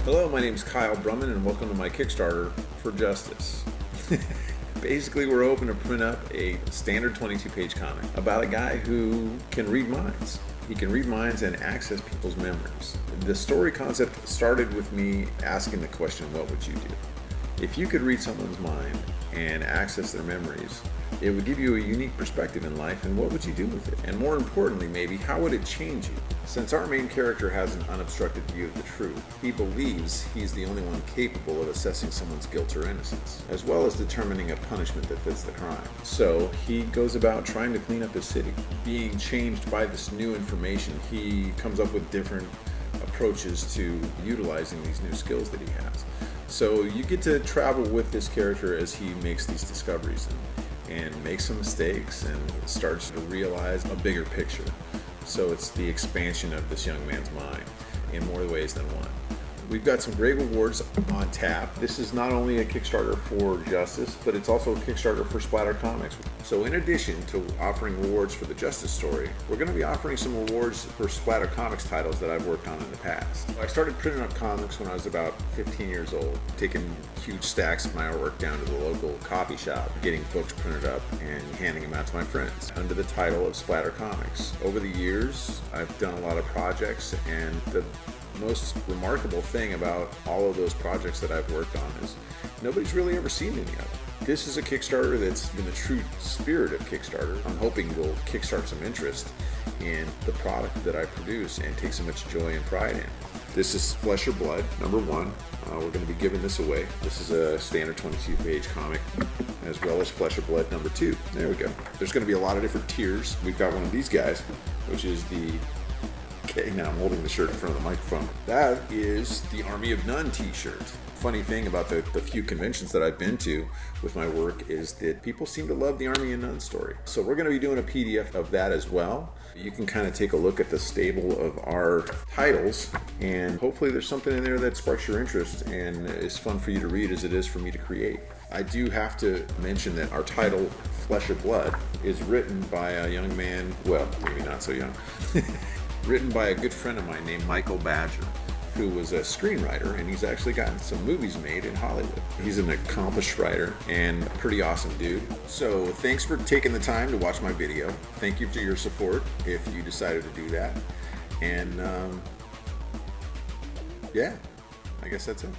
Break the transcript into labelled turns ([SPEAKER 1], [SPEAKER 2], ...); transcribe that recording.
[SPEAKER 1] Hello, my name is Kyle Brumman and welcome to my Kickstarter for Justice. Basically, we're hoping to print up a standard 22-page comic about a guy who can read minds. He can read minds and access people's memories. The story concept started with me asking the question, what would you do? If you could read someone's mind and access their memories, it would give you a unique perspective in life, and what would you do with it? And more importantly, maybe, how would it change you? Since our main character has an unobstructed view of the truth, he believes he's the only one capable of assessing someone's guilt or innocence, as well as determining a punishment that fits the crime. So he goes about trying to clean up his city. Being changed by this new information, he comes up with different approaches to utilizing these new skills that he has. So you get to travel with this character as he makes these discoveries and makes some mistakes and starts to realize a bigger picture. So it's the expansion of this young man's mind in more ways than one. We've got some great rewards on tap. This is not only a Kickstarter for Justice, but it's also a Kickstarter for Splatter Comics. So in addition to offering rewards for the Justice story, we're going to be offering some rewards for Splatter Comics titles that I've worked on in the past. I started printing up comics when I was about 15 years old, taking huge stacks of my artwork down to the local coffee shop, getting books printed up and handing them out to my friends under the title of Splatter Comics. Over the years, I've done a lot of projects, and the most remarkable thing about all of those projects that I've worked on is nobody's really ever seen any of them. This is a Kickstarter that's in the true spirit of Kickstarter. I'm hoping will kickstart some interest in the product that I produce and take so much joy and pride in. This is Flesh or Blood, number 1. We're going to be giving this away. This is a standard 22-page comic, as well as Flesh or Blood number 2. There we go. There's going to be a lot of different tiers. We've got one of these guys, which is the... Okay, now I'm holding the shirt in front of the microphone. That is the Army of None t-shirt. Funny thing about the few conventions that I've been to with my work is that people seem to love the Army of None story. So we're going to be doing a PDF of that as well. You can kind of take a look at the stable of our titles, and hopefully there's something in there that sparks your interest and is fun for you to read as it is for me to create. I do have to mention that our title, Flesh or Blood, is written by a young man, well, maybe not so young, written by a good friend of mine named Michael Badger, who was a screenwriter, and he's actually gotten some movies made in Hollywood. He's an accomplished writer and a pretty awesome dude. So thanks for taking the time to watch my video. Thank you for your support if you decided to do that. And yeah, I guess that's it.